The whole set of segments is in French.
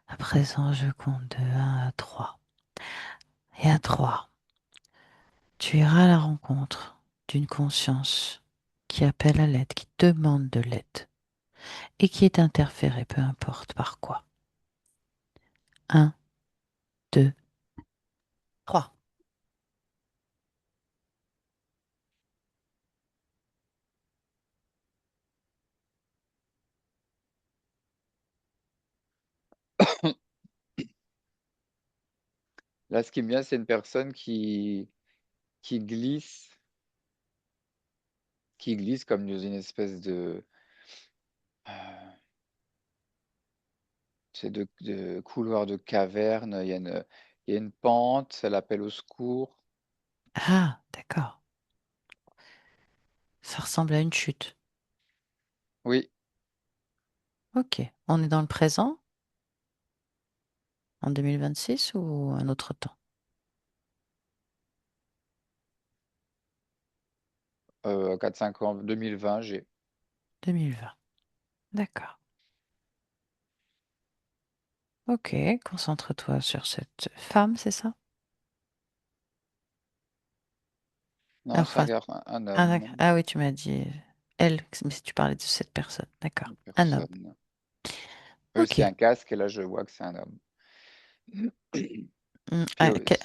À présent, je compte de 1 à 3. Et à 3, tu iras à la rencontre d'une conscience qui appelle à l'aide, qui demande de l'aide et qui est interférée, peu importe par quoi. 1, 2, 3. Là, ce qui me vient, c'est une personne qui glisse, qui glisse comme dans une espèce euh, de couloir de caverne. Il y a une pente, elle appelle au secours. Ah, d'accord. Ça ressemble à une chute. Oui, Ok. On est dans le présent, en 2026 ou un autre temps? 4-5 ans, 2020, j'ai. 2020. D'accord. Ok. Concentre-toi sur cette femme, c'est ça? Non, c'est Enfin, un ah, homme, ah oui, tu m'as dit elle, mais si tu parlais de cette personne. D'accord. une Un homme. personne. Oui, Ok. c'est un casque et là, je vois que c'est un homme. Ah, Spéo-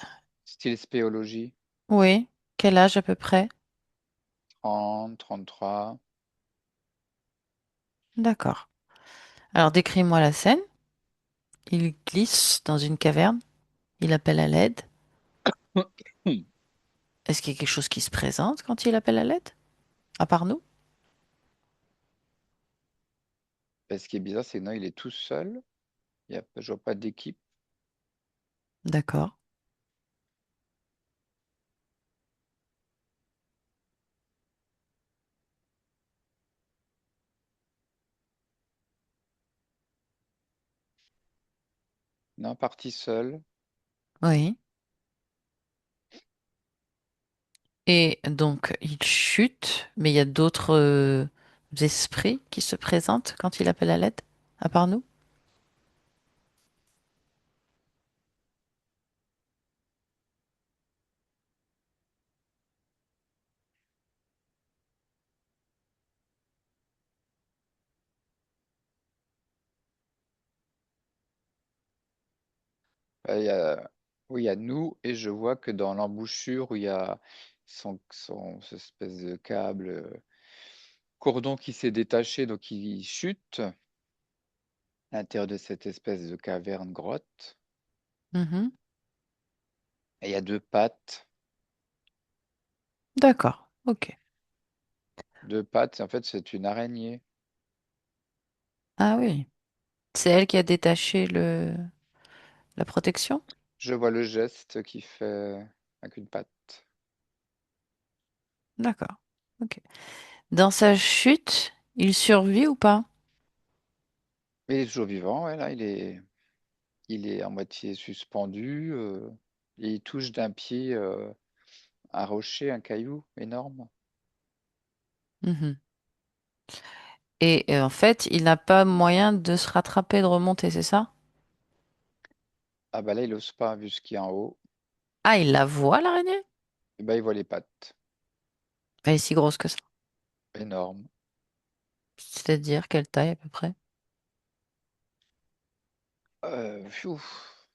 Style spéologie, oui. Quel âge à peu près? 30, 33. D'accord. Alors décris-moi la scène. Il glisse dans une caverne. Il appelle à l'aide. Est-ce qu'il y a quelque chose qui se présente quand il appelle à l'aide? À part nous? Ce qui est bizarre, c'est que non, il est tout seul. Je vois pas d'équipe. D'accord. Non, parti seul. Oui. Et donc, il chute, mais il y a d'autres esprits qui se présentent quand il appelle à l'aide, à part nous? Il y a, oui, il y a nous et je vois que dans l'embouchure où il y a cette espèce de câble, cordon qui s'est détaché, donc il chute à l'intérieur de cette espèce de caverne grotte. Mhm. Et il y a deux pattes. D'accord. Ok. Deux pattes, en fait, c'est une araignée. Ah oui. C'est elle qui a détaché la protection? Je vois le geste qu'il fait avec une patte. D'accord. Ok. Dans sa chute, il survit ou pas? Mais il est toujours vivant, ouais, là, il est à moitié suspendu. Et il touche d'un pied un rocher, un caillou énorme. Mhm. Et en fait, il n'a pas moyen de se rattraper, de remonter, c'est ça? Ah bah là, il n'ose pas, vu ce qu'il y a en haut. Ah, il la voit, l'araignée? Et bah, il voit les pattes. Elle est si grosse que ça. Énorme. C'est-à-dire quelle taille à peu près?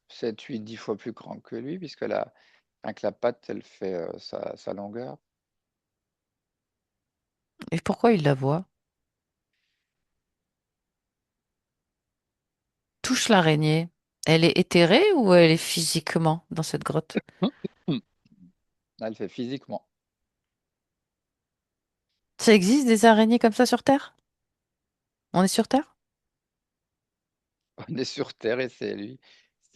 7, 8, 10 fois plus grand que lui, puisque rien que la patte, elle fait sa longueur. Et pourquoi il la voit? Touche l'araignée. Elle est éthérée ou elle est physiquement dans cette grotte? Hum. Là, elle fait physiquement. Ça existe des araignées comme ça sur Terre? On est sur Terre? On est sur Terre et c'est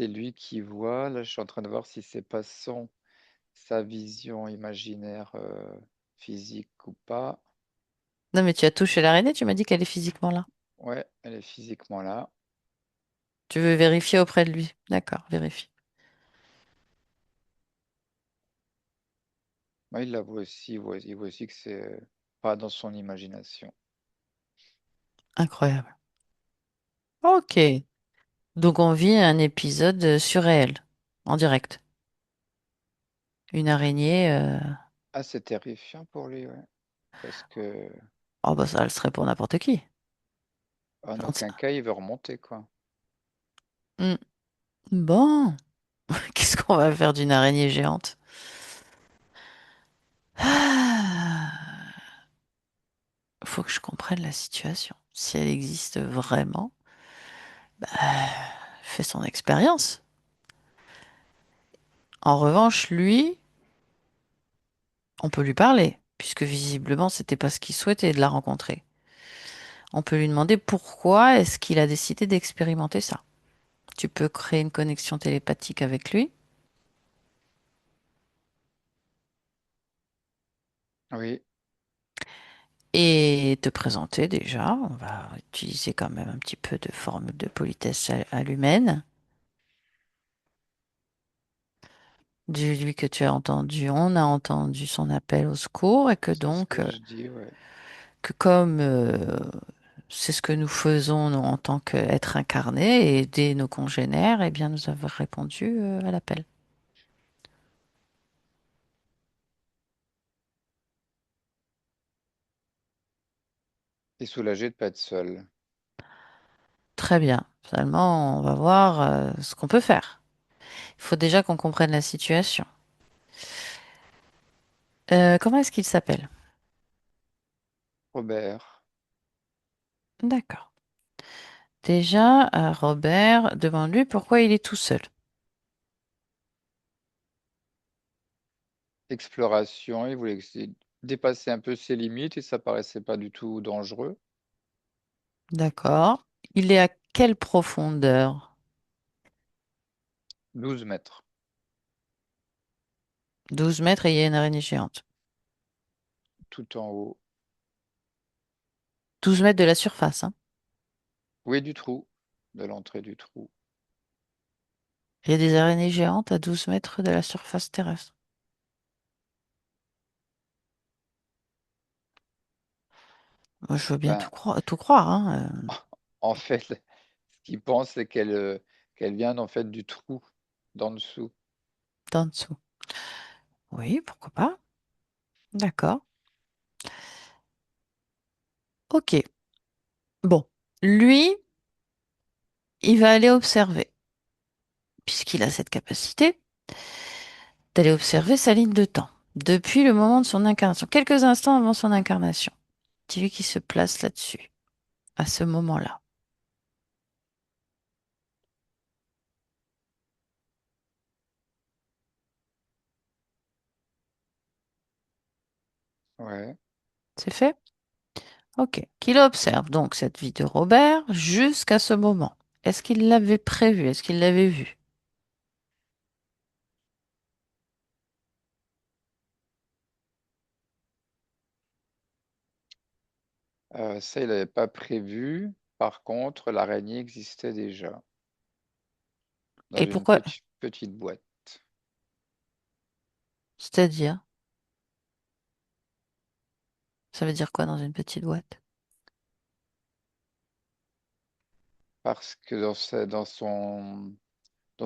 lui qui voit. Là, je suis en train de voir si c'est pas sa vision imaginaire physique ou pas. Non, mais tu as touché l'araignée, tu m'as dit qu'elle est physiquement là. Ouais, elle est physiquement là. Tu veux vérifier auprès de lui. D'accord, vérifie. Ouais, il la voit aussi, il voit aussi que c'est pas dans son imagination. Incroyable. Ok. Donc on vit un épisode surréel, en direct. Une araignée, Ah, c'est terrifiant pour lui, ouais. Parce que oh bah ça le serait pour n'importe qui. en On aucun sait- cas il veut remonter, quoi. Hmm. Bon, qu'est-ce qu'on va faire d'une araignée géante? Ah, faut que je comprenne la situation. Si elle existe vraiment, fais son expérience. En revanche, lui, on peut lui parler, puisque visiblement, c'était pas ce qu'il souhaitait de la rencontrer. On peut lui demander pourquoi est-ce qu'il a décidé d'expérimenter ça. Tu peux créer une connexion télépathique avec lui Oui, et te présenter déjà. On va utiliser quand même un petit peu de formule de politesse à l'humaine. Dis-lui que tu as entendu, on a entendu son appel au secours et que c'est ce donc, que je dis, ouais. que comme c'est ce que nous faisons nous, en tant qu'être incarné et aider nos congénères, eh bien nous avons répondu à l'appel. Et soulagé de pas être seul. Très bien. Finalement, on va voir ce qu'on peut faire. Il faut déjà qu'on comprenne la situation. Comment est-ce qu'il s'appelle? Robert, D'accord. Déjà, Robert, demande-lui pourquoi il est tout seul. exploration, il voulait dépasser un peu ses limites et ça paraissait pas du tout dangereux. D'accord. Il est à quelle profondeur? 12 mètres, 12 mètres et il y a une araignée géante. tout en haut. 12 mètres de la surface, hein. Oui, du trou, de l'entrée du trou. Il y a des araignées géantes à 12 mètres de la surface terrestre. Moi, je veux bien Ben, tout croire, hein, en fait, ce qu'il pense, c'est qu'elle vient en fait du trou d'en dessous. d'en dessous. Oui, pourquoi pas? D'accord. Ok. Bon. Lui, il va aller observer, puisqu'il a cette capacité d'aller observer sa ligne de temps, depuis le moment de son incarnation, quelques instants avant son incarnation. Dis-lui qu'il se place là-dessus, à ce moment-là. Ouais. C'est fait? Ok. Qu'il observe donc cette vie de Robert jusqu'à ce moment. Est-ce qu'il l'avait prévu? Est-ce qu'il l'avait vu? Ça, il n'avait pas prévu. Par contre, l'araignée existait déjà dans Et une pourquoi? petite boîte. C'est-à-dire, ça veut dire quoi dans une petite boîte? Parce que dans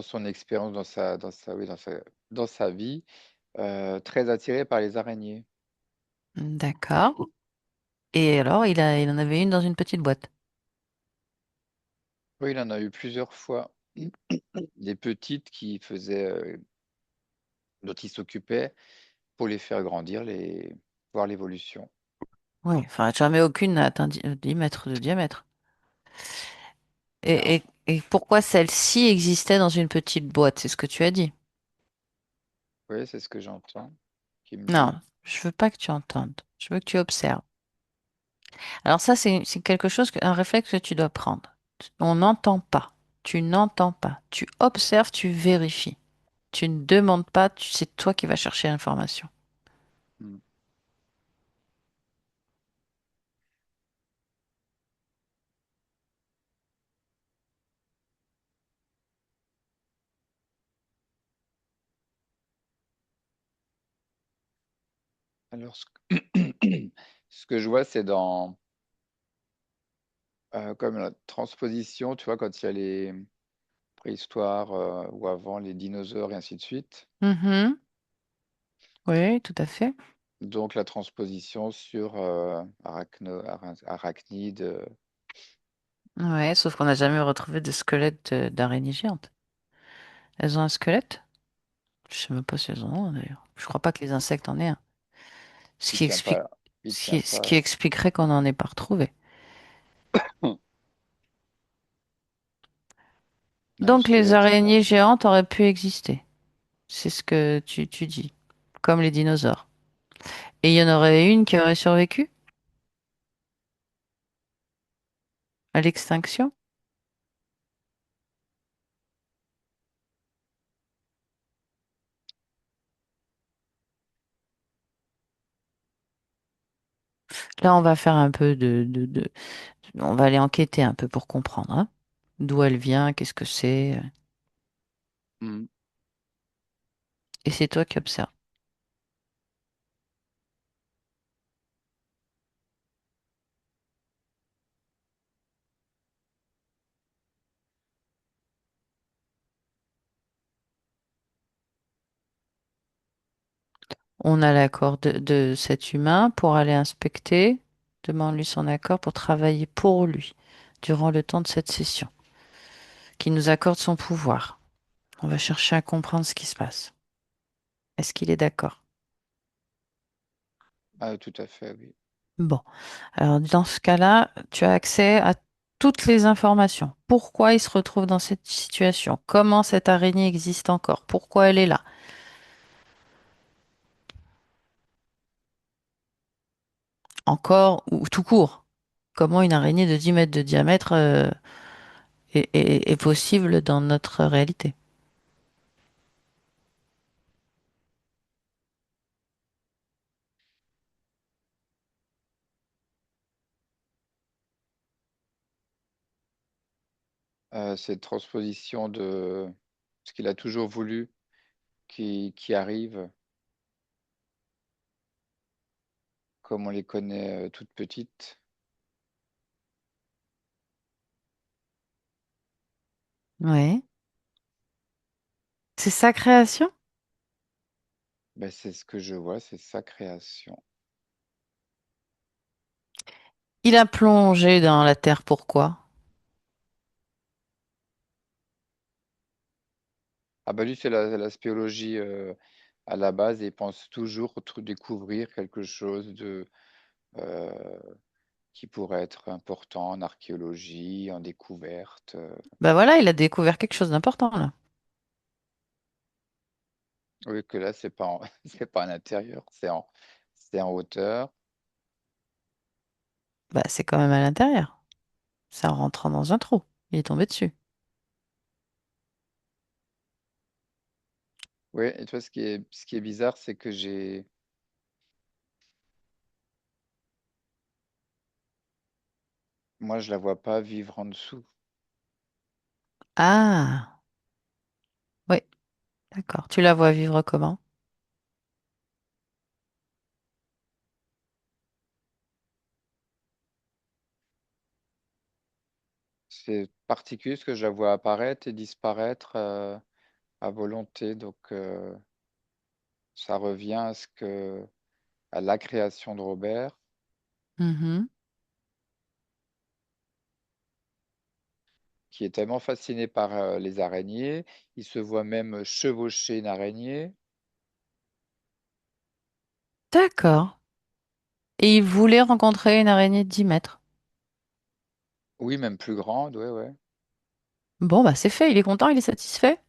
son expérience, oui, dans sa vie, très attiré par les araignées. D'accord. Et alors, il en avait une dans une petite boîte. Oui, il en a eu plusieurs fois. Des petites dont il s'occupait pour les faire grandir, voir l'évolution. Oui, enfin, jamais aucune n'a atteint 10 mètres de diamètre. Non, Et pourquoi celle-ci existait dans une petite boîte? C'est ce que tu as dit. oui, c'est ce que j'entends, qui me Non, dit. je veux pas que tu entendes. Je veux que tu observes. Alors ça, c'est quelque chose, un réflexe que tu dois prendre. On n'entend pas. Tu n'entends pas. Tu observes, tu vérifies. Tu ne demandes pas, c'est toi qui vas chercher l'information. Hmm. Alors, ce que, ce que je vois, c'est dans Comme la transposition, tu vois, quand il y a les préhistoires ou avant les dinosaures et ainsi de suite. Mhm. Oui, tout à fait. Donc la transposition sur arachnide. Ouais, sauf qu'on n'a jamais retrouvé de squelette d'araignée géante. Elles ont un squelette? Je sais même pas si elles en ont un, d'ailleurs. Je crois pas que les insectes en aient un. Ce Il qui tient explique, pas, il tient ce pas. qui expliquerait qu'on n'en ait pas retrouvé. Un Donc les squelette, non. araignées géantes auraient pu exister. C'est ce que tu dis. Comme les dinosaures. Et il y en aurait une qui aurait survécu à l'extinction? Là, on va faire un peu on va aller enquêter un peu pour comprendre, hein. D'où elle vient, qu'est-ce que c'est. Hmm. Et c'est toi qui observes. On a l'accord de cet humain pour aller inspecter. Demande-lui son accord pour travailler pour lui durant le temps de cette session, qui nous accorde son pouvoir. On va chercher à comprendre ce qui se passe. Est-ce qu'il est d'accord? Ah, tout à fait, oui. Bon, alors dans ce cas-là, tu as accès à toutes les informations. Pourquoi il se retrouve dans cette situation? Comment cette araignée existe encore? Pourquoi elle est là? Encore ou tout court? Comment une araignée de 10 mètres de diamètre est possible dans notre réalité? Cette transposition de ce qu'il a toujours voulu qui arrive, comme on les connaît toutes petites. Oui. C'est sa création? Ben, c'est ce que je vois, c'est sa création. Il a plongé dans la terre, pourquoi? Ah bah lui, c'est la spéologie à la base et il pense toujours découvrir quelque chose euh, qui pourrait être important en archéologie, en découverte. Bah voilà, il a découvert quelque chose d'important là. Oui, que là, c'est pas c'est pas en intérieur, c'est en hauteur. Bah c'est quand même à l'intérieur. C'est en rentrant dans un trou. Il est tombé dessus. Oui, et toi, ce qui est bizarre, c'est que moi, je la vois pas vivre en dessous. Ah, oui, d'accord. Tu la vois vivre comment? C'est particulier parce que je la vois apparaître et disparaître à volonté. Donc, ça revient à la création de Robert, Mhm. qui est tellement fasciné par les araignées. Il se voit même chevaucher une araignée. D'accord. Et il voulait rencontrer une araignée de 10 mètres. Oui, même plus grande, ouais, ouais. Bon, bah c'est fait, il est content, il est satisfait.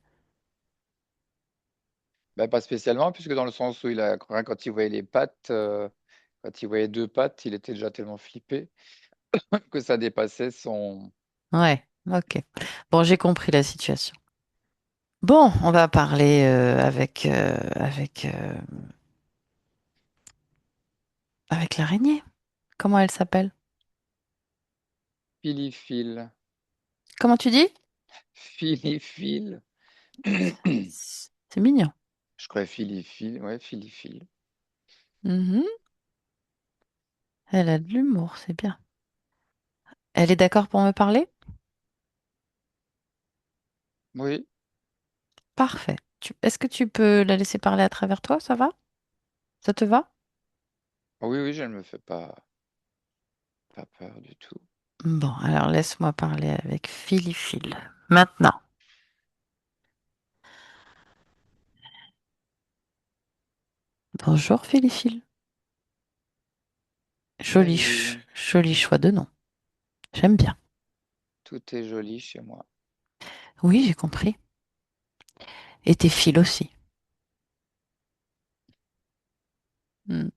Bah, pas spécialement, puisque dans le sens où rien quand il voyait les pattes, quand il voyait deux pattes, il était déjà tellement flippé que ça dépassait son. Ouais, ok. Bon, j'ai compris la situation. Bon, on va parler avec l'araignée. Comment elle s'appelle? Philiphile. Comment tu dis? Philiphile. C'est mignon. Je crois Philiphile, ouais, Philiphile. Mhm. Elle a de l'humour, c'est bien. Elle est d'accord pour me parler? Oui, Parfait. Est-ce que tu peux la laisser parler à travers toi? Ça va? Ça te va? oui, oui, je ne me fais pas peur du tout. Bon, alors laisse-moi parler avec Philiphile. Maintenant, bonjour Philiphile. Salut, Joli choix de nom. J'aime bien. tout est joli chez moi. Oui, j'ai compris. Et tes fils aussi. Hmm.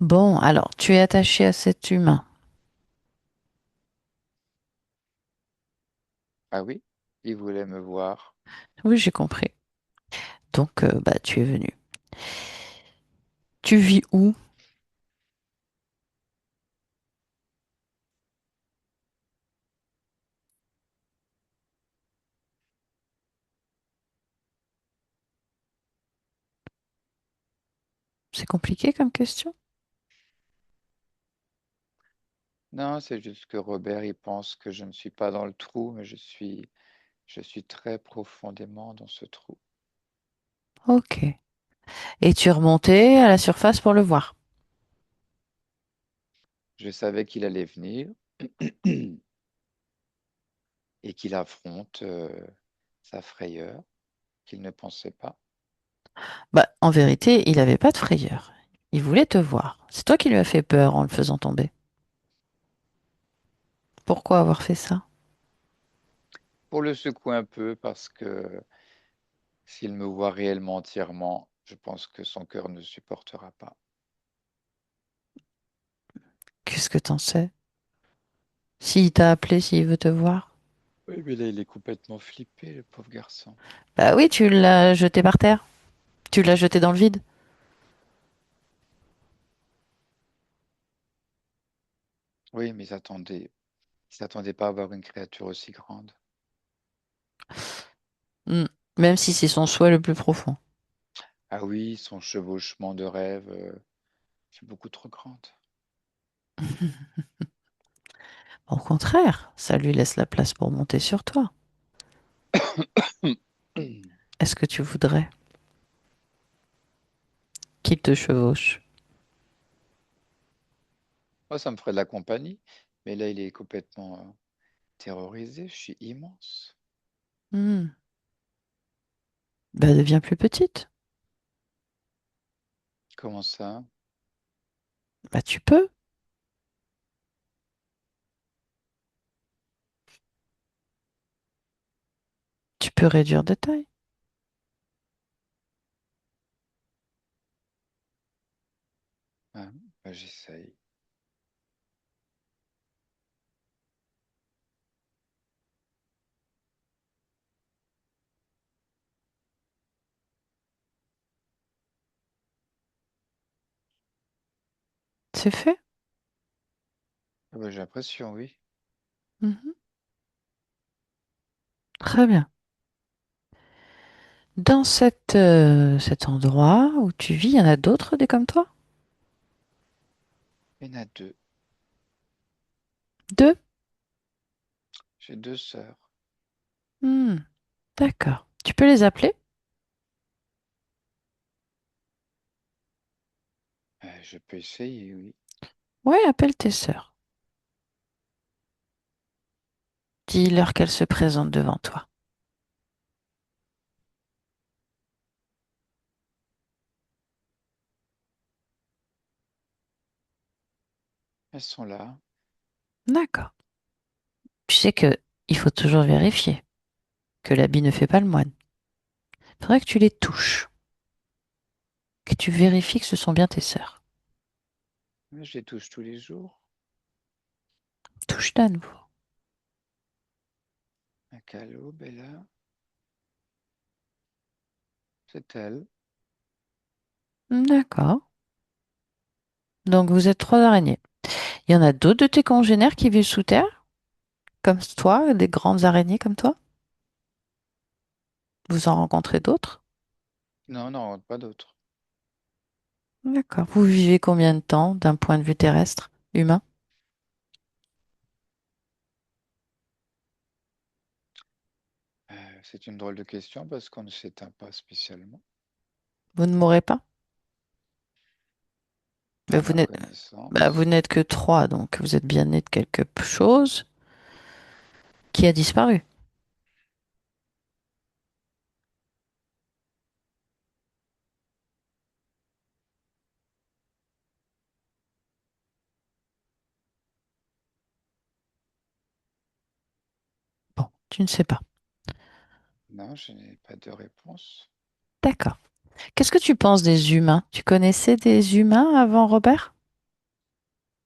Bon, alors, tu es attaché à cet humain. Ah oui, il voulait me voir. Oui, j'ai compris. Donc, bah, tu es venu. Tu vis où? C'est compliqué comme question. Non, c'est juste que Robert, il pense que je ne suis pas dans le trou, mais je suis très profondément dans ce trou. Ok. Et tu es remonté à la surface pour le voir. Je savais qu'il allait venir et qu'il affronte sa frayeur qu'il ne pensait pas. Bah, en vérité, il n'avait pas de frayeur. Il voulait te voir. C'est toi qui lui as fait peur en le faisant tomber. Pourquoi avoir fait ça? Pour le secouer un peu, parce que s'il me voit réellement entièrement, je pense que son cœur ne supportera pas. Qu'est-ce que t'en sais? S'il t'a appelé, s'il veut te voir? Oui, mais là, il est complètement flippé, le pauvre garçon. Bah oui, tu l'as jeté par terre. Tu l'as jeté dans le vide. Oui, mais il s'attendait pas à avoir une créature aussi grande. Hmm. Même si c'est son souhait le plus profond. Ah oui, son chevauchement de rêve, c'est beaucoup trop grande. Au contraire, ça lui laisse la place pour monter sur toi. Est-ce que tu voudrais qu'il te chevauche? Moi, ça me ferait de la compagnie, mais là, il est complètement terrorisé. Je suis immense. Hmm. Bah, deviens plus petite. Comment ça? Bah, tu peux. Tu peux réduire de taille. Ah, bah, j'essaye. C'est fait. Ah bah, j'ai l'impression, oui. Mhm. Très bien. Dans cet endroit où tu vis, il y en a d'autres des comme toi? Il y en a deux. Deux? J'ai deux sœurs. Hmm. D'accord. Tu peux les appeler? Je peux essayer, oui. Ouais, appelle tes sœurs. Dis-leur qu'elles se présentent devant toi. Elles sont là. D'accord. Tu sais que il faut toujours vérifier que l'habit ne fait pas le moine. Il faudrait que tu les touches, que tu vérifies que ce sont bien tes sœurs. Mais je les touche tous les jours. Touche-les à nouveau. Un calot, Bella. C'est elle. D'accord. Donc vous êtes trois araignées. Il y en a d'autres de tes congénères qui vivent sous terre, comme toi, des grandes araignées comme toi? Vous en rencontrez d'autres? Non, non, pas d'autre. D'accord. Vous vivez combien de temps d'un point de vue terrestre, humain? C'est une drôle de question parce qu'on ne s'éteint pas spécialement, Vous ne mourrez pas? Mais à vous ma n'êtes, vous connaissance. n'êtes que trois, donc vous êtes bien né de quelque chose qui a disparu. Bon, tu ne sais pas. Non, je n'ai pas de réponse. D'accord. Qu'est-ce que tu penses des humains? Tu connaissais des humains avant Robert?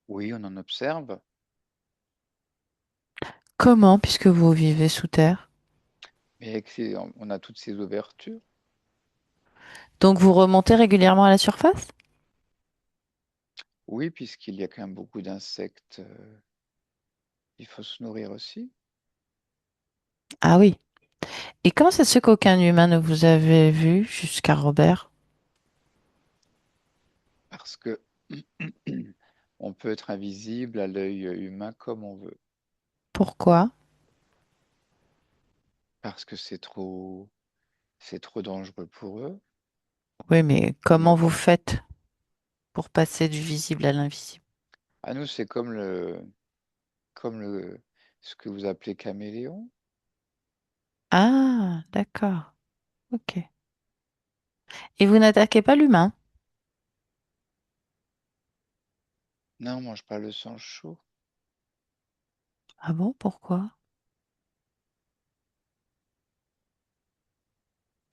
Oui, on en observe, Comment, puisque vous vivez sous terre? mais on a toutes ces ouvertures. Donc vous remontez régulièrement à la surface? Oui, puisqu'il y a quand même beaucoup d'insectes, il faut se nourrir aussi. Ah oui. Et comment ça se fait qu'aucun humain ne vous avait vu jusqu'à Robert? Parce que on peut être invisible à l'œil humain comme on veut. Pourquoi? Parce que c'est trop dangereux pour eux. Oui, mais On comment est, vous faites pour passer du visible à l'invisible? à nous, c'est comme ce que vous appelez caméléon. Ah, d'accord. Ok. Et vous n'attaquez pas l'humain? Non, on mange pas le sang chaud. Ah bon, pourquoi?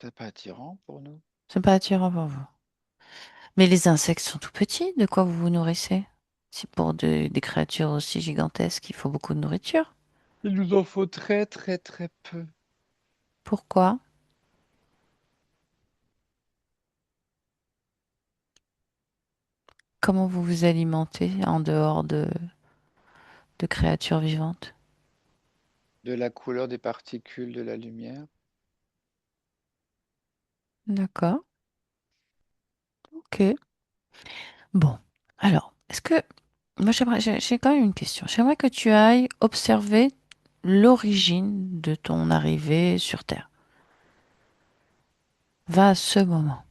C'est pas attirant pour nous. C'est pas attirant pour vous. Mais les insectes sont tout petits, de quoi vous vous nourrissez? Si pour des créatures aussi gigantesques, il faut beaucoup de nourriture. Il nous en faut très, très, très peu. Pourquoi? Comment vous vous alimentez en dehors de créatures vivantes? De la couleur des particules de la lumière. D'accord, ok. Bon, alors, est-ce que... Moi, j'ai quand même une question. J'aimerais que tu ailles observer l'origine de ton arrivée sur Terre. Va à ce moment.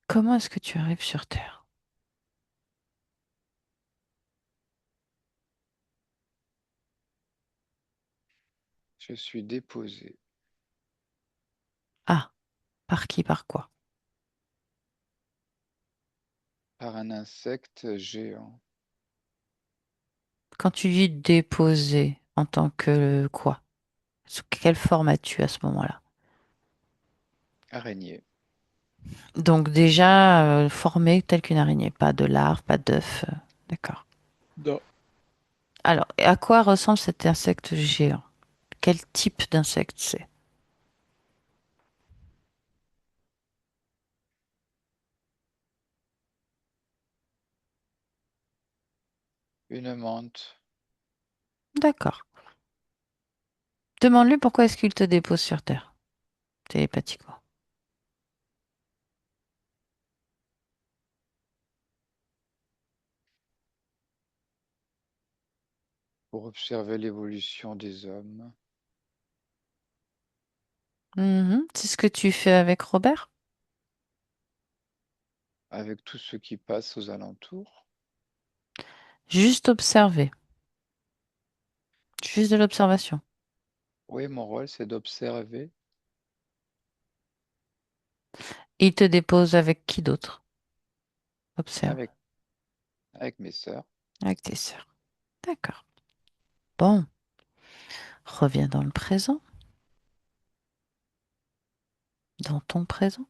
Comment est-ce que tu arrives sur Terre? Je suis déposé Ah, par qui, par quoi? par un insecte géant, Quand tu dis déposer, en tant que quoi? Sous quelle forme as-tu à ce moment-là? araignée. Donc déjà formé tel qu'une araignée, pas de larve, pas d'œuf. D'accord. Non. Alors, et à quoi ressemble cet insecte géant? Quel type d'insecte c'est? Une menthe D'accord. Demande-lui pourquoi est-ce qu'il te dépose sur Terre, télépathiquement. pour observer l'évolution des hommes Mhm. C'est ce que tu fais avec Robert? avec tout ce qui passe aux alentours. Juste observer. Juste de l'observation. Oui, mon rôle, c'est d'observer Il te dépose avec qui d'autre? Observe. avec, avec mes sœurs. Avec tes sœurs. D'accord. Bon, reviens dans le présent. Dans ton présent.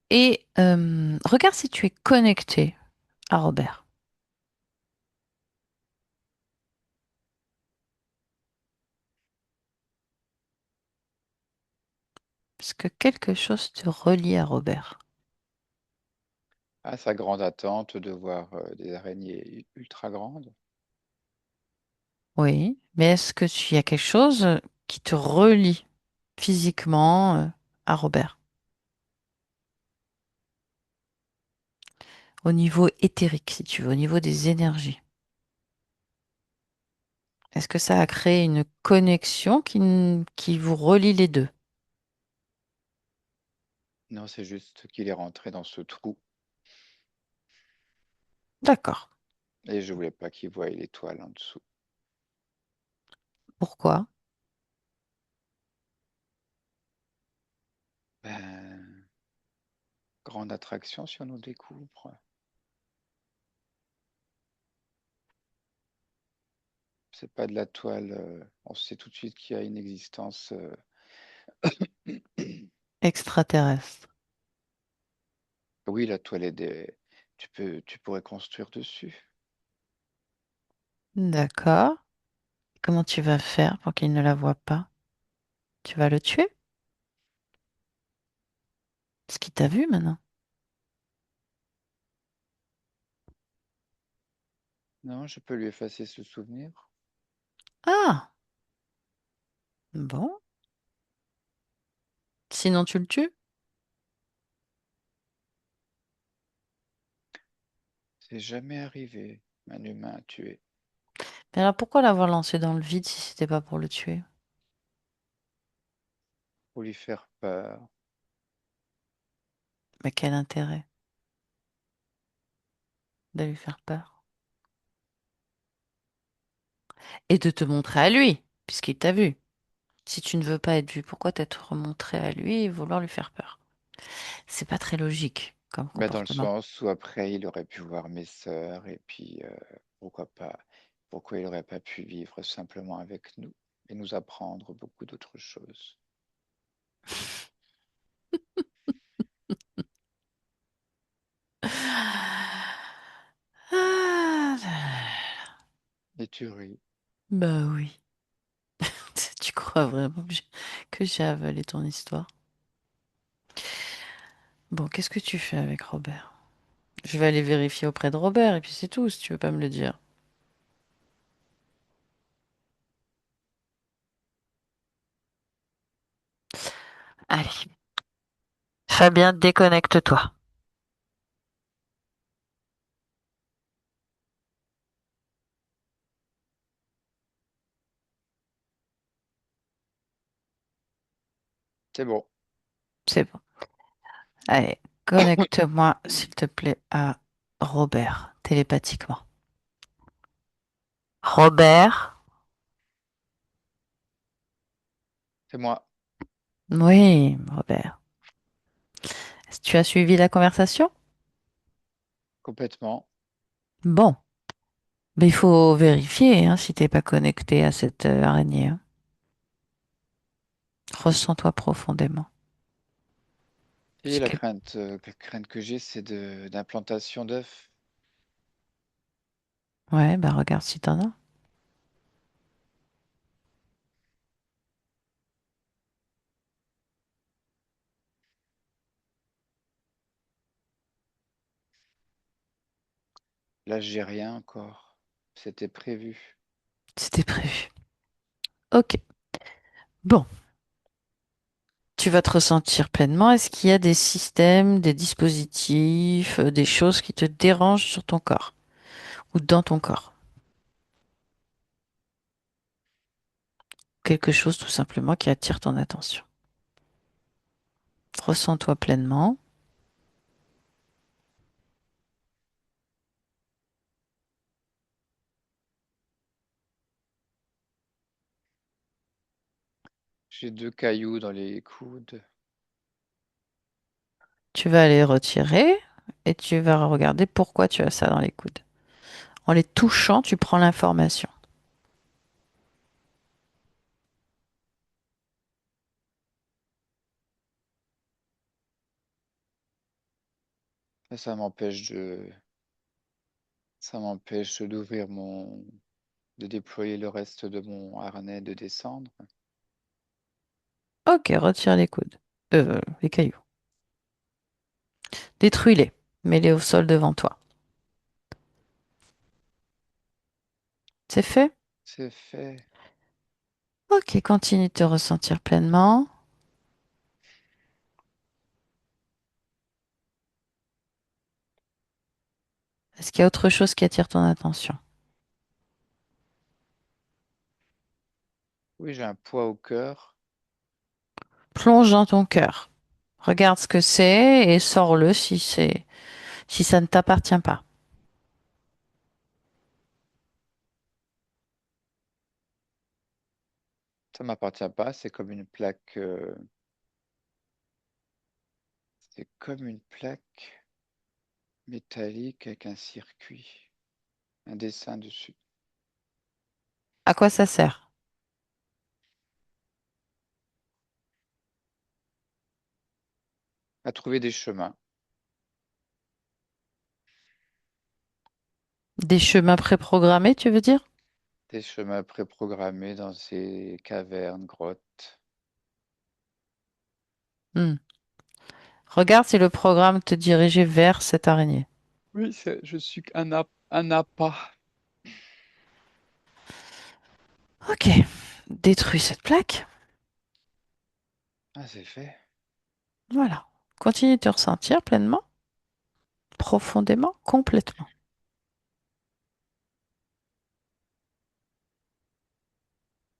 Et regarde si tu es connecté à Robert. Parce que quelque chose te relie à Robert. À sa grande attente de voir des araignées ultra grandes. Oui, mais est-ce que tu y a quelque chose qui te relie physiquement à Robert? au niveau éthérique, si tu veux, au niveau des énergies. Est-ce que ça a créé une connexion qui vous relie les deux? Non, c'est juste qu'il est rentré dans ce trou D'accord. et je voulais pas qu'il voie l'étoile en dessous. Pourquoi? Ben, grande attraction si on nous découvre. C'est pas de la toile. On sait tout de suite qu'il y a une existence. Extraterrestre. Oui, la toile est des. Tu pourrais construire dessus. D'accord. Comment tu vas faire pour qu'il ne la voie pas? Tu vas le tuer? Parce qu'il t'a vu maintenant. Non, je peux lui effacer ce souvenir. Ah, bon. Sinon, tu le tues? C'est jamais arrivé, un humain tué. Mais alors pourquoi l'avoir lancé dans le vide si c'était pas pour le tuer? Pour lui faire peur. Mais quel intérêt de lui faire peur? Et de te montrer à lui, puisqu'il t'a vu. Si tu ne veux pas être vu, pourquoi t'être montré à lui et vouloir lui faire peur? C'est pas très logique comme Bah, dans le comportement. sens où après il aurait pu voir mes sœurs et puis pourquoi pas, pourquoi il aurait pas pu vivre simplement avec nous et nous apprendre beaucoup d'autres choses. Ah, Et tu ris. bah oui. Tu crois vraiment que j'ai avalé ton histoire? Bon, qu'est-ce que tu fais avec Robert? Je vais aller vérifier auprès de Robert et puis c'est tout, si tu veux pas me le dire. Allez, Fabien, déconnecte-toi. C'est bon. C'est bon. Allez, connecte-moi, s'il te plaît, à Robert, télépathiquement. Robert? C'est moi, Oui, Robert. Est-ce que tu as suivi la conversation? complètement. Bon, mais il faut vérifier hein, si t'es pas connecté à cette araignée, hein. Ressens-toi profondément. Et Parce que, la crainte que j'ai, c'est d'implantation d'œufs. ouais, bah regarde si t'en as. Là, j'ai rien encore. C'était prévu. C'était prévu. Ok. Bon, tu vas te ressentir pleinement. Est-ce qu'il y a des systèmes, des dispositifs, des choses qui te dérangent sur ton corps ou dans ton corps? Quelque chose tout simplement qui attire ton attention. Ressens-toi pleinement. J'ai 2 cailloux dans les coudes. Tu vas les retirer et tu vas regarder pourquoi tu as ça dans les coudes. En les touchant, tu prends l'information. Ça, ça m'empêche de déployer le reste de mon harnais, de descendre. Ok, retire les coudes. Les cailloux. Détruis-les. Mets-les au sol devant toi. C'est fait? C'est fait. Ok, continue de te ressentir pleinement. Est-ce qu'il y a autre chose qui attire ton attention? Oui, j'ai un poids au cœur. Plonge dans ton cœur. Regarde ce que c'est et sors-le si ça ne t'appartient pas. Ça m'appartient pas, c'est comme une plaque métallique avec un circuit, un dessin dessus. À quoi ça sert? À trouver des chemins, Des chemins préprogrammés, tu veux dire? des chemins préprogrammés dans ces cavernes, grottes. Hmm. Regarde si le programme te dirigeait vers cette araignée. Oui, je suis un appât. Ok. Détruis cette plaque. Ah, c'est fait. Voilà. Continue de te ressentir pleinement, profondément, complètement.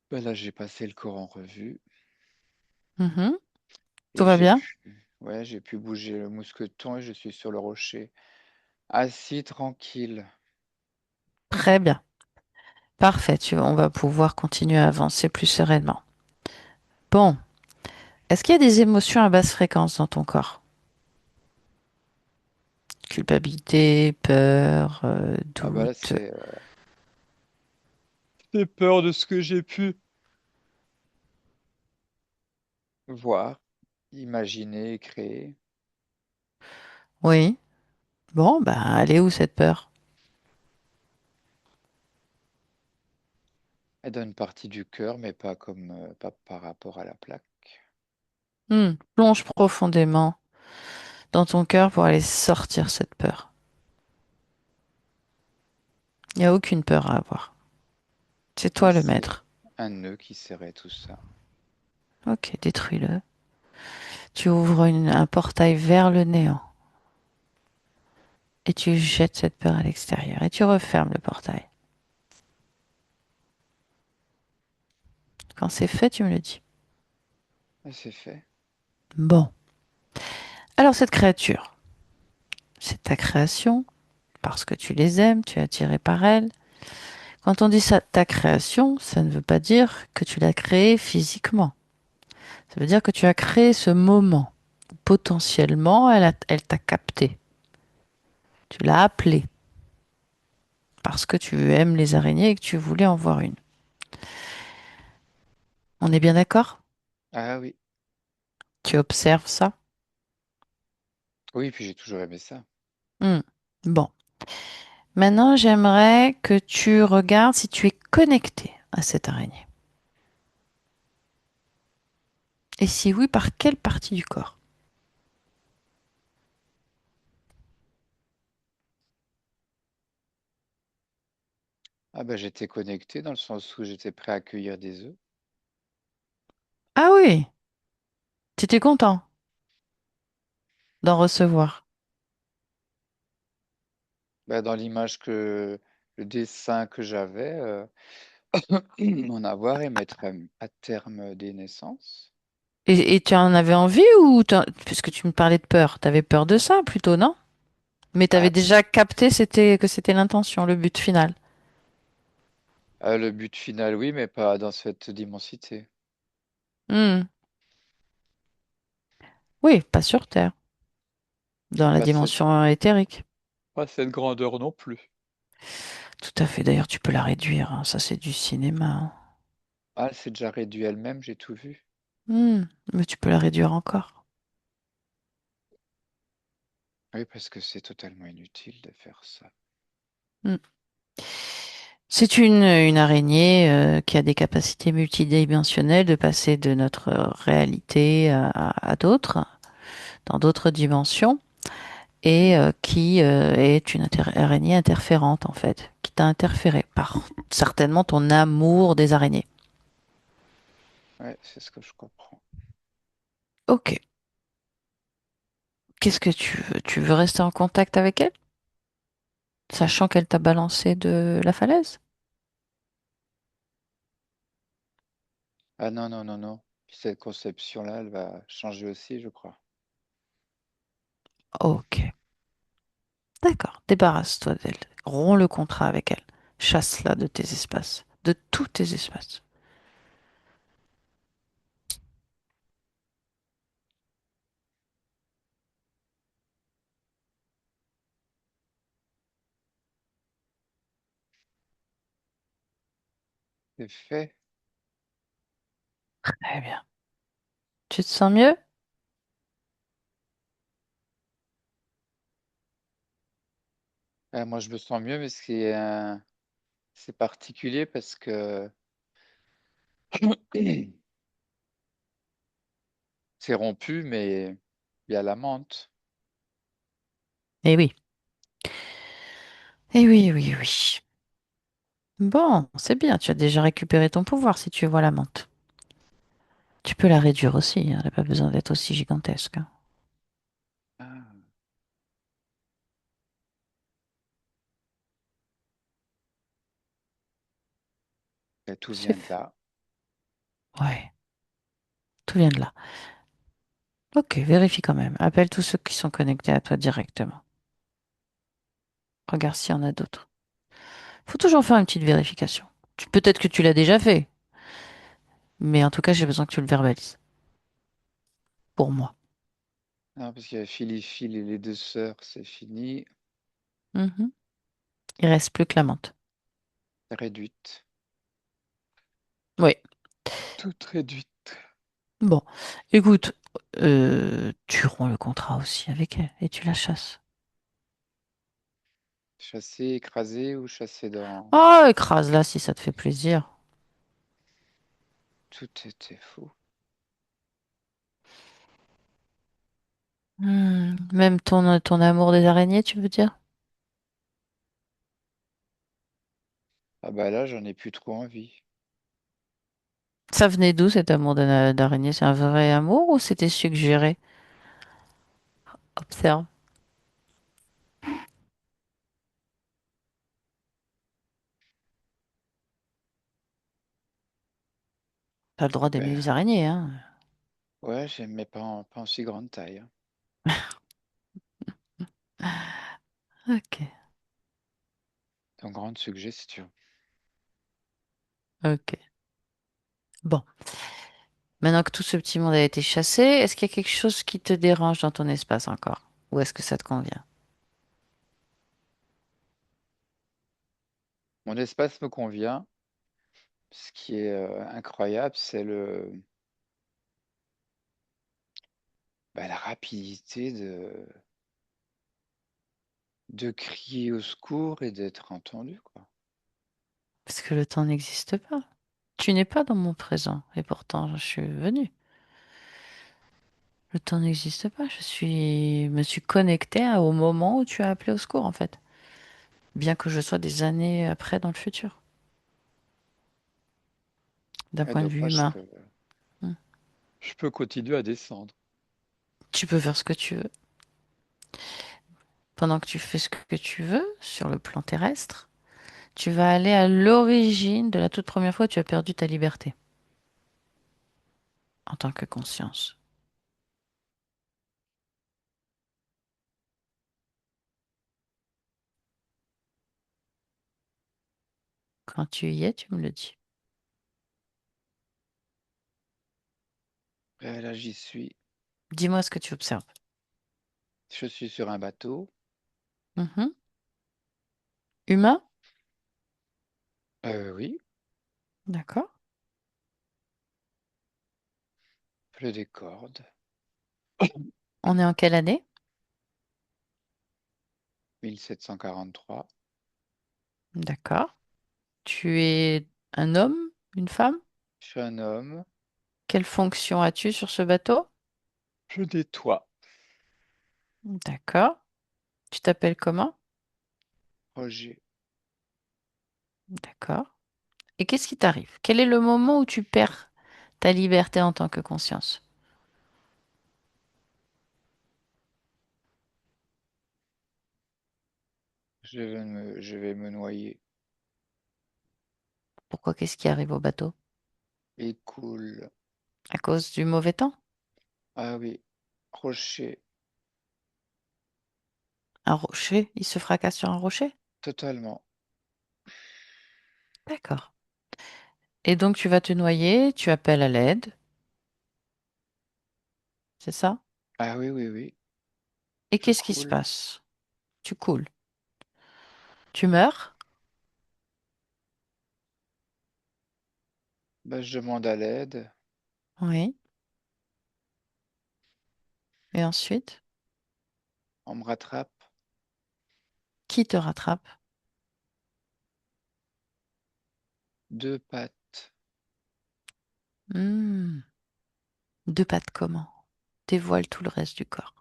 Ben là, j'ai passé le corps en revue Mhm. Tout et va bien? j'ai pu bouger le mousqueton et je suis sur le rocher, assis tranquille. Très bien. Parfait. On va pouvoir continuer à avancer plus sereinement. Bon. Est-ce qu'il y a des émotions à basse fréquence dans ton corps? Culpabilité, peur, Ah bah là, doute. c'est peur de ce que j'ai pu voir, imaginer, créer. Oui. Bon, bah, elle est où cette peur? Elle donne partie du cœur, mais pas par rapport à la plaque. Plonge profondément dans ton cœur pour aller sortir cette peur. Il n'y a aucune peur à avoir. C'est Ah, toi le c'est maître. un nœud qui serrait tout ça. Ok, détruis-le. Tu ouvres un portail vers le néant et tu jettes cette peur à l'extérieur et tu refermes le portail. Quand c'est fait, tu me le dis. Ah, c'est fait. Bon. Alors cette créature, c'est ta création parce que tu les aimes, tu es attiré par elle. Quand on dit ça, ta création, ça ne veut pas dire que tu l'as créée physiquement. Ça veut dire que tu as créé ce moment. Potentiellement, elle t'a capté. Tu l'as appelée parce que tu aimes les araignées et que tu voulais en voir une. On est bien d'accord? Ah oui. Tu observes ça? Oui, puis j'ai toujours aimé ça. Hmm. Bon. Maintenant, j'aimerais que tu regardes si tu es connecté à cette araignée. Et si oui, par quelle partie du corps? Ah bah j'étais connecté dans le sens où j'étais prêt à accueillir des œufs. Ah oui, tu étais content d'en recevoir. Bah, dans le dessin que j'avais, en avoir et mettre à terme des naissances. Et tu en avais envie puisque tu me parlais de peur, tu avais peur de ça plutôt, non? Mais tu avais Ah, déjà capté que c'était l'intention, le but final. le but final, oui, mais pas dans cette immensité. Hmm. Oui, pas sur Terre, dans la Pas cette, dimension éthérique. pas cette grandeur non plus. Tout à fait. D'ailleurs, tu peux la réduire, hein. Ça, c'est du cinéma, Ah, elle s'est déjà réduite elle-même, j'ai tout vu. hein. Mais tu peux la réduire encore. Oui, parce que c'est totalement inutile de faire ça. Hmm. C'est une araignée qui a des capacités multidimensionnelles de passer de notre réalité à d'autres, dans d'autres dimensions, et qui est une araignée interférente en fait, qui t'a interféré par certainement ton amour des araignées. Ouais, c'est ce que je comprends. Ok. Qu'est-ce que tu veux? Tu veux rester en contact avec elle? sachant qu'elle t'a balancé de la falaise? Ah non, non, non, non. Puis cette conception-là, elle va changer aussi, je crois. Ok, d'accord. Débarrasse-toi d'elle. Romps le contrat avec elle. Chasse-la de tes espaces, de tous tes espaces. C'est fait. Très bien. Tu te sens mieux? Moi, je me sens mieux, mais c'est particulier parce que c'est rompu, mais il y a la menthe. Eh oui. Eh oui, oui, oui. Bon, c'est bien. Tu as déjà récupéré ton pouvoir si tu vois la menthe. Tu peux la réduire aussi, hein. Elle n'a pas besoin d'être aussi gigantesque, hein. Ah, et tout C'est vient de fait. là. Ouais, tout vient de là. Ok, vérifie quand même. Appelle tous ceux qui sont connectés à toi directement. Regarde s'il y en a d'autres. Faut toujours faire une petite vérification. Peut-être que tu l'as déjà fait, mais en tout cas, j'ai besoin que tu le verbalises. Pour moi. Non, parce qu'il y a Phil et les deux sœurs, c'est fini. Mhm. Il reste plus que la menthe. Réduite. Oui. Toute réduite. Bon, écoute, tu romps le contrat aussi avec elle et tu la chasses. Chassé, écrasé ou chassé dans... Oh, écrase-la si ça te fait plaisir. Tout était faux. Même ton amour des araignées, tu veux dire? Ah bah là, j'en ai plus trop envie. Ça venait d'où cet amour d'araignée? C'est un vrai amour ou c'était suggéré? Observe. T'as le droit d'aimer Ben, les araignées, hein? ouais, j'aime, mais pas en si grande taille, hein. Ok, Donc, grande suggestion. ok. Bon, maintenant que tout ce petit monde a été chassé, est-ce qu'il y a quelque chose qui te dérange dans ton espace encore? Ou est-ce que ça te convient? Mon espace me convient. Ce qui est incroyable, c'est la rapidité de crier au secours et d'être entendu, quoi. Parce que le temps n'existe pas. Tu n'es pas dans mon présent, et pourtant je suis venue. Le temps n'existe pas. Me suis connectée au moment où tu as appelé au secours, en fait. Bien que je sois des années après dans le futur, d'un Et point de donc, vue moi, humain. Hmm. je peux continuer à descendre. Tu peux faire ce que tu veux. Pendant que tu fais ce que tu veux sur le plan terrestre, tu vas aller à l'origine de la toute première fois où tu as perdu ta liberté en tant que conscience. Quand tu y es, tu me le dis. Et là, j'y suis. Dis-moi ce que tu observes. Je suis sur un bateau. Mhm. Humain? Oui, D'accord. je des cordes. On est en quelle année? 1743. D'accord. Tu es un homme, une femme? Je suis un homme. Quelle fonction as-tu sur ce bateau? Je nettoie. D'accord. Tu t'appelles comment? Roger. D'accord. Et qu'est-ce qui t'arrive? Quel est le moment où tu perds ta liberté en tant que conscience? je vais me noyer. Pourquoi? Qu'est-ce qui arrive au bateau? Il coule. À cause du mauvais temps? Ah oui, rocher, Un rocher? Il se fracasse sur un rocher? totalement. D'accord. Et donc tu vas te noyer, tu appelles à l'aide, c'est ça? Ah oui, oui, oui, Et je qu'est-ce qui se coule. passe? Tu coules. Tu meurs? Bah, je demande à l'aide. Oui. Et ensuite? On me rattrape. Qui te rattrape? Deux pattes. Hmm. Deux pattes comment? Dévoile tout le reste du corps.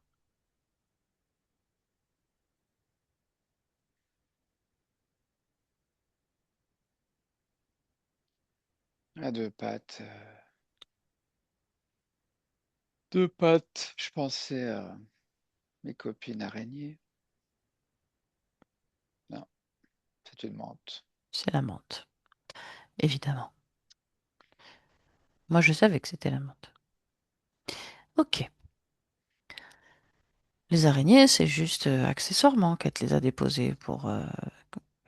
À deux pattes. Deux pattes. Je pensais à mes copines araignées. Non, c'est une menthe. C'est la menthe, évidemment. Moi, je savais que c'était la menthe. Ok. Les araignées, c'est juste accessoirement qu'elle te les a déposées pour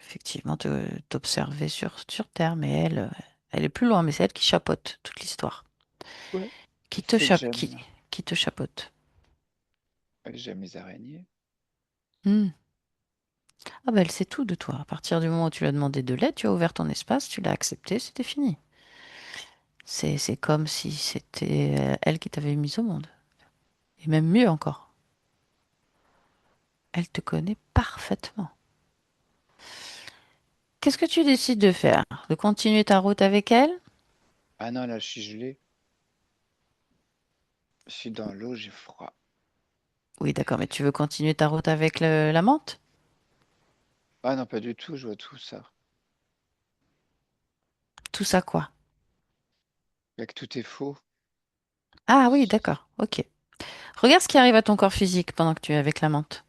effectivement t'observer sur Terre. Mais elle, elle est plus loin, mais c'est elle qui chapeaute toute l'histoire. Ouais. Qui te C'est que chape, qui, j'aime. qui te chapeaute. J'aime les araignées. Hmm. Ah bah elle sait tout de toi. À partir du moment où tu lui as demandé de l'aide, tu as ouvert ton espace, tu l'as accepté, c'était fini. C'est comme si c'était elle qui t'avait mise au monde. Et même mieux encore, elle te connaît parfaitement. Qu'est-ce que tu décides de faire? De continuer ta route avec elle? Ah non, là, je suis gelé. Je suis dans l'eau, j'ai froid. Oui, d'accord, mais tu veux continuer ta route avec la menthe? Ah non, pas du tout, je vois tout ça. Tout ça quoi? Là, que tout est faux. Ah oui, d'accord, ok. Regarde ce qui arrive à ton corps physique pendant que tu es avec la menthe.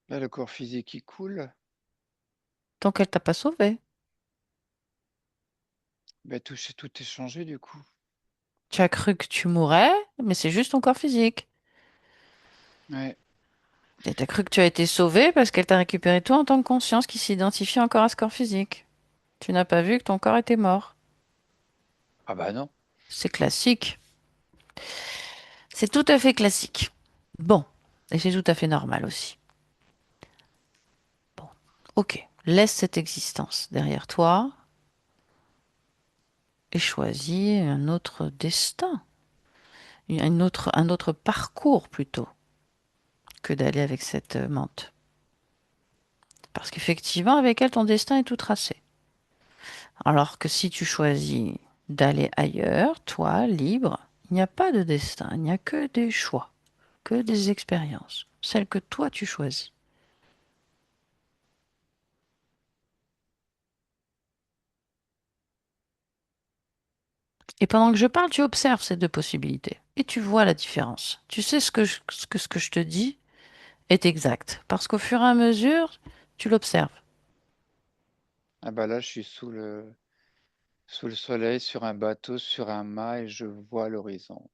Là, le corps physique, il coule. Tant qu'elle t'a pas sauvé. Ben, tout est changé du coup. Tu as cru que tu mourrais, mais c'est juste ton corps physique. Ouais. Et t'as cru que tu as été sauvé parce qu'elle t'a récupéré toi en tant que conscience qui s'identifie encore à ce corps physique. Tu n'as pas vu que ton corps était mort. Ah bah non. C'est classique. C'est tout à fait classique. Bon, et c'est tout à fait normal aussi. Bon, ok. Laisse cette existence derrière toi et choisis un autre destin, un autre parcours plutôt que d'aller avec cette menthe. Parce qu'effectivement, avec elle, ton destin est tout tracé. Alors que si tu choisis d'aller ailleurs, toi, libre, il n'y a pas de destin, il n'y a que des choix, que des expériences, celles que toi tu choisis. Et pendant que je parle, tu observes ces deux possibilités et tu vois la différence. Tu sais ce que je te dis est exact parce qu'au fur et à mesure, tu l'observes. Ah bah là, je suis sous le soleil, sur un bateau, sur un mât et je vois l'horizon.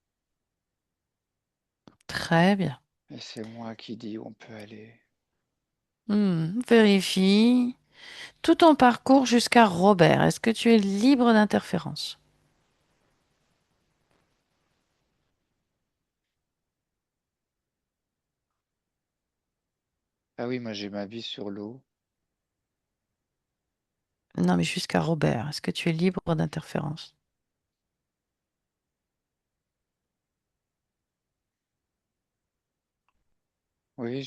Très bien. Et c'est moi qui dis où on peut aller. Vérifie tout ton parcours jusqu'à Robert. Est-ce que tu es libre d'interférence? Ah oui, moi j'ai ma vie sur l'eau. Non, mais jusqu'à Robert. Est-ce que tu es libre d'interférence? Oui,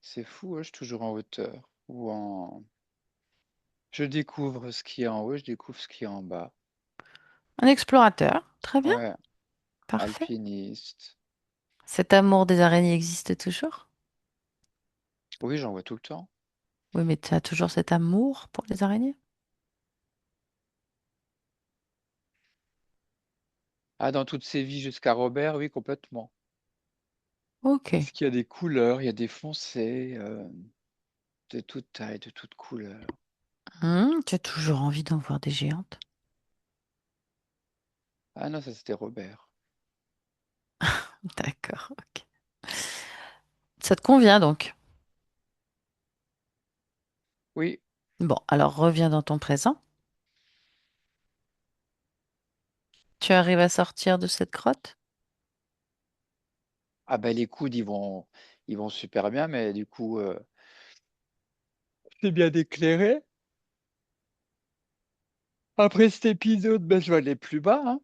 c'est fou, hein, je suis toujours en hauteur. Je découvre ce qui est en haut, je découvre ce qui est en bas. Un explorateur. Très bien. Ouais, Parfait. alpiniste. Cet amour des araignées existe toujours? Oui, j'en vois tout le temps. Oui, mais tu as toujours cet amour pour les araignées? Ah, dans toutes ses vies jusqu'à Robert, oui, complètement. Ok. Parce qu'il y a des couleurs, il y a des foncés, de toute taille, de toute couleur. Tu as toujours envie d'en voir des géantes? Ah non, ça c'était Robert. D'accord, ok. Ça te convient donc? Oui. Bon, alors reviens dans ton présent. Tu arrives à sortir de cette grotte? Ah ben les coudes, ils vont super bien, mais du coup, c'est bien éclairé. Après cet épisode, ben, je vais aller plus bas, hein,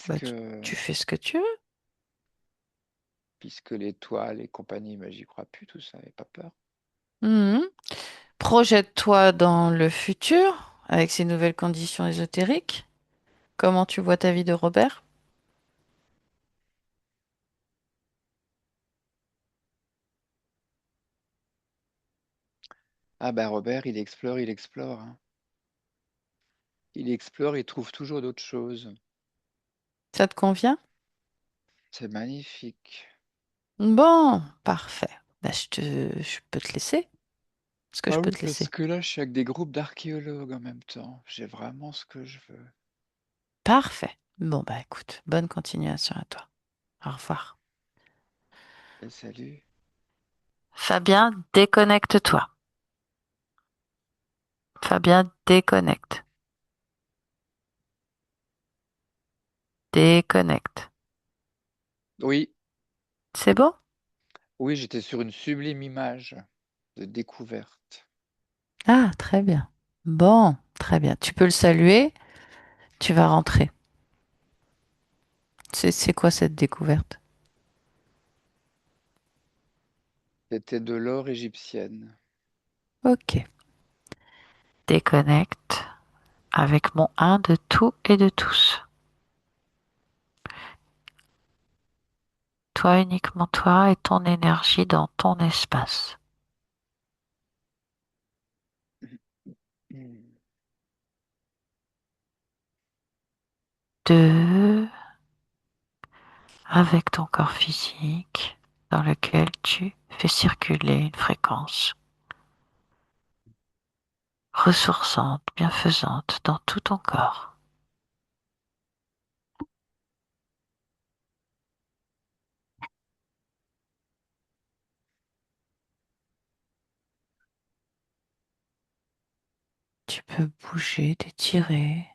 Bah, puisque, tu fais ce que tu veux. puisque l'étoile et compagnie, ben, j'y crois plus, tout ça, et pas peur. Mhm. Projette-toi dans le futur avec ces nouvelles conditions ésotériques. Comment tu vois ta vie de Robert? Ah ben Robert, il explore, hein. Il explore, il trouve toujours d'autres choses. Ça te convient? C'est magnifique. Bon, parfait. Bah, je peux te laisser. Est-ce que je Ah peux oui, te parce laisser? que là, je suis avec des groupes d'archéologues en même temps. J'ai vraiment ce que je veux. Parfait. Bon, bah écoute, bonne continuation à toi. Au revoir. Et salut. Fabien, déconnecte-toi. Fabien, déconnecte. Déconnecte. Oui, C'est bon? oui, j'étais sur une sublime image de découverte. Ah, très bien. Bon, très bien. Tu peux le saluer. Tu vas rentrer. C'est quoi cette découverte? C'était de l'or égyptienne. Ok. Déconnecte avec mon un de tout et de tous. Toi, uniquement toi et ton énergie dans ton espace. Hmm. Deux, avec ton corps physique dans lequel tu fais circuler une fréquence ressourçante, bienfaisante dans tout ton corps. Tu peux bouger, t'étirer,